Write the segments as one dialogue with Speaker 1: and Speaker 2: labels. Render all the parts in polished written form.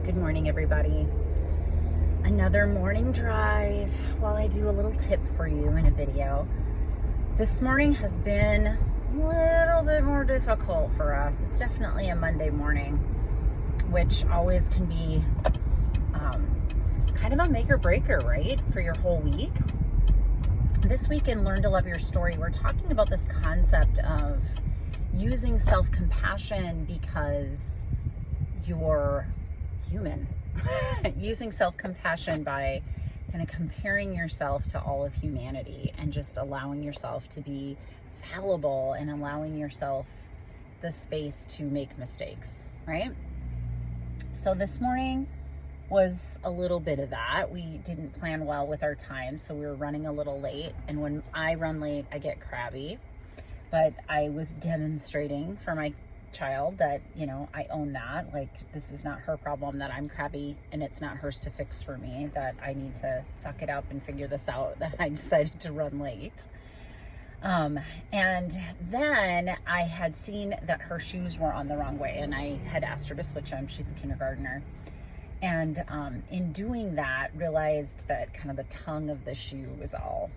Speaker 1: Good morning, everybody. Another morning drive while I do a little tip for you in a video. This morning has been a little bit more difficult for us. It's definitely a Monday morning, which always can be kind of a make or breaker, right, for your whole week. This week in Learn to Love Your Story, we're talking about this concept of using self-compassion because you're human. Using self-compassion by kind of comparing yourself to all of humanity and just allowing yourself to be fallible and allowing yourself the space to make mistakes, right? So this morning was a little bit of that. We didn't plan well with our time, so we were running a little late. And when I run late, I get crabby. But I was demonstrating for my child that, I own that. Like, this is not her problem that I'm crabby, and it's not hers to fix for me, that I need to suck it up and figure this out, that I decided to run late. And then I had seen that her shoes were on the wrong way, and I had asked her to switch them. She's a kindergartner. And in doing that, realized that kind of the tongue of the shoe was all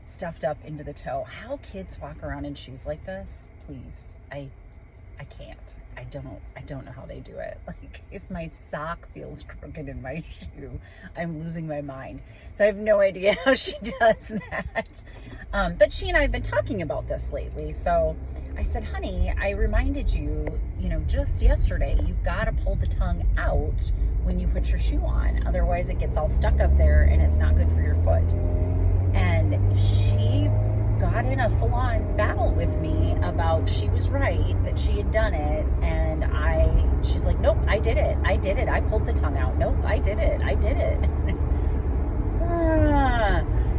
Speaker 1: stuffed up into the toe. How kids walk around in shoes like this, please. I can't. I don't know how they do it. Like, if my sock feels crooked in my shoe, I'm losing my mind. So I have no idea how she does that. But she and I have been talking about this lately. So I said, honey, I reminded you, just yesterday, you've got to pull the tongue out when you put your shoe on. Otherwise it gets all stuck up there and it's not good for your foot. And she got in a full-on battle with me about she was right, that she had done it, and she's like, nope, I did it, I pulled the tongue out, nope, I did it.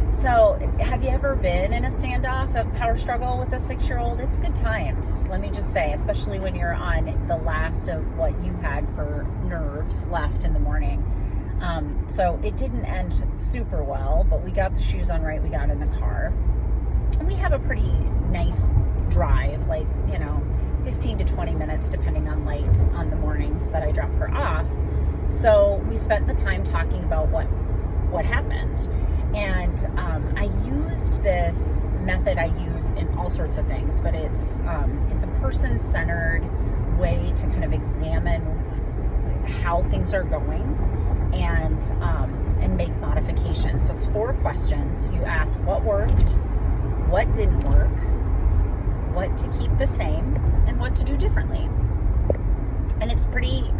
Speaker 1: So have you ever been in a standoff, a power struggle with a 6-year-old? It's good times, let me just say, especially when you're on the last of what you had for nerves left in the morning. So it didn't end super well, but we got the shoes on right, we got in the car. And we have a pretty nice drive, 15 to 20 minutes, depending on lights on the mornings that I drop her off. So we spent the time talking about what happened. And I used this method I use in all sorts of things, but it's a person-centered way to kind of examine how things are going and make modifications. So it's 4 questions. You ask what worked, what didn't work, what to keep the same, and what to do differently. And it's pretty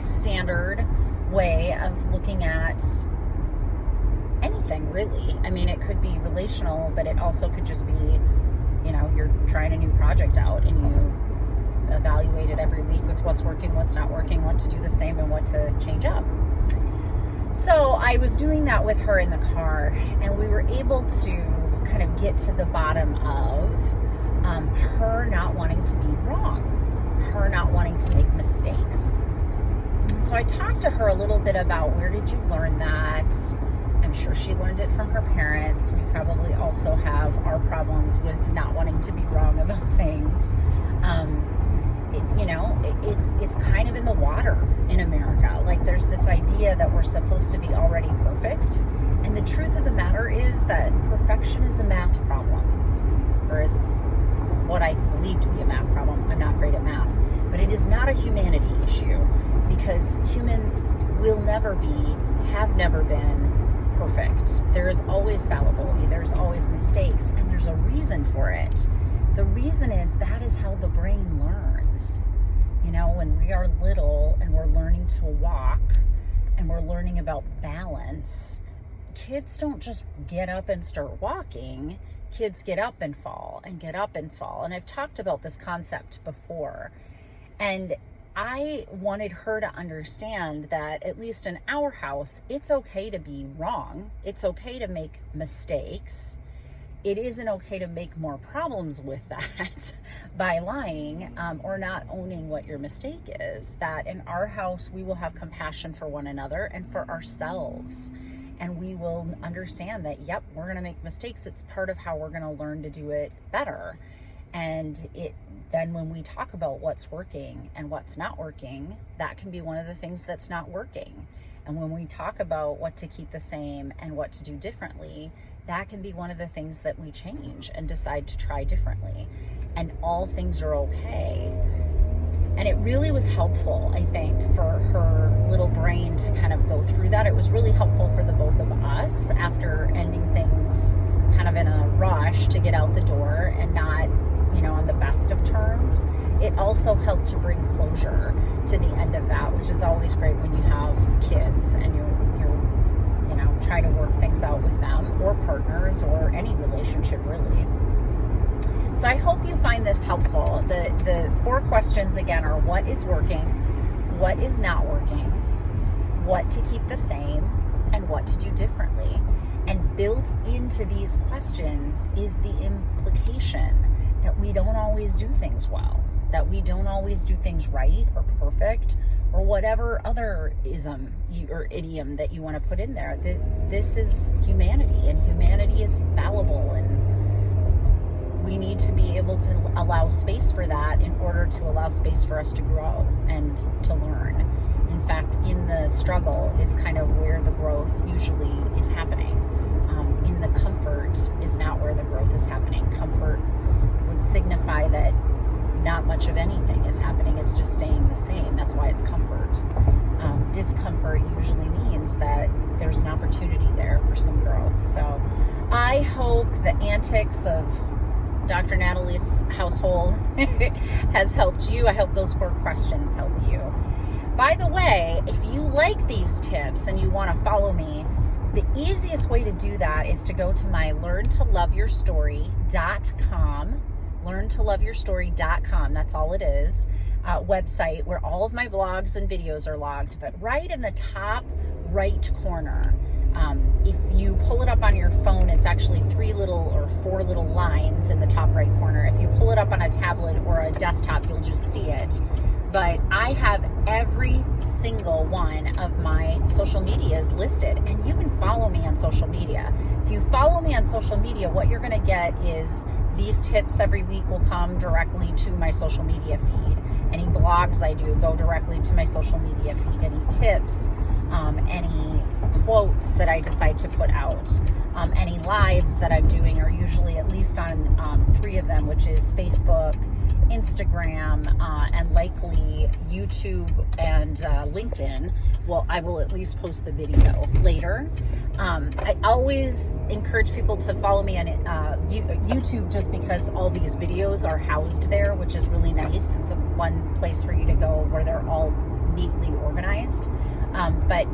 Speaker 1: standard way of looking at anything, really. I mean, it could be relational, but it also could just be, you're trying a new project out and you evaluate it every week with what's working, what's not working, what to do the same, and what to change up. So I was doing that with her in the car, and we were able to kind of get to the bottom of her not wanting to be wrong, her not wanting to make mistakes. So I talked to her a little bit about, where did you learn that? I'm sure she learned it from her parents. We probably also have our problems with not wanting to be wrong about things. It's kind of in the water in America. Like, there's this idea that we're supposed to be already perfect. And the truth of the matter is that perfection is a math problem, or is what I believe to be a math problem. I'm not great at math, but it is not a humanity issue, because humans will never be, have never been perfect. There is always fallibility, there's always mistakes, and there's a reason for it. The reason is that is how the brain learns. When we are little and we're learning to walk and we're learning about balance, kids don't just get up and start walking. Kids get up and fall and get up and fall. And I've talked about this concept before. And I wanted her to understand that, at least in our house, it's okay to be wrong. It's okay to make mistakes. It isn't okay to make more problems with that by lying or not owning what your mistake is. That in our house, we will have compassion for one another and for ourselves. And we will understand that, yep, we're going to make mistakes. It's part of how we're going to learn to do it better. And then when we talk about what's working and what's not working, that can be one of the things that's not working. And when we talk about what to keep the same and what to do differently, that can be one of the things that we change and decide to try differently. And all things are okay. And it really was helpful, I think, for her little brain to kind of go through that. It was really helpful for the both of us after ending things kind of in a rush to get out the door and not, on the best of terms. It also helped to bring closure to the end of that, which is always great when you have kids and you're trying to work things out with them or partners or any relationship really. So I hope you find this helpful. The 4 questions again are: what is working, what is not working, what to keep the same, and what to do differently. And built into these questions is the implication that we don't always do things well, that we don't always do things right or perfect or whatever other ism or idiom that you want to put in there. This is humanity, and humanity is fallible, and we need to be able to allow space for that in order to allow space for us to grow and to learn. In fact, in the struggle is kind of where the growth usually is happening. In the comfort is not where the growth is happening. Comfort would signify that not much of anything is happening. It's just staying the same. That's why it's comfort. Discomfort usually means that there's an opportunity there for some growth. So I hope the antics of Dr. Natalie's household has helped you. I hope those 4 questions help you. By the way, if you like these tips and you want to follow me, the easiest way to do that is to go to my learntoloveyourstory.com, learntoloveyourstory.com, that's all it is, website where all of my blogs and videos are logged. But right in the top right corner, if you pull it up on your phone, it's actually 4 little lines in the top right corner. If you pull it up on a tablet or a desktop, you'll just see it. But I have every single one of my social medias listed, and you can follow me on social media. If you follow me on social media, what you're going to get is these tips every week will come directly to my social media feed. Any blogs I do go directly to my social media feed. Any tips, any quotes that I decide to put out, any lives that I'm doing are usually at least on 3 of them, which is Facebook, Instagram, and likely YouTube and LinkedIn. Well, I will at least post the video later. I always encourage people to follow me on YouTube just because all these videos are housed there, which is really nice. It's one place for you to go where they're all neatly organized. But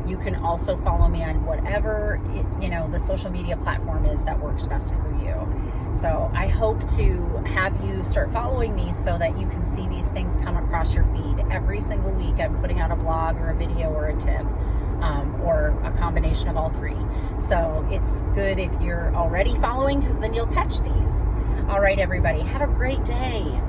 Speaker 1: you can also follow me on whatever the social media platform is that works best for you. So I hope to have you start following me so that you can see these things come across your feed. Every single week I'm putting out a blog or a video or a tip, or a combination of all 3. So it's good if you're already following, because then you'll catch these. All right, everybody, have a great day.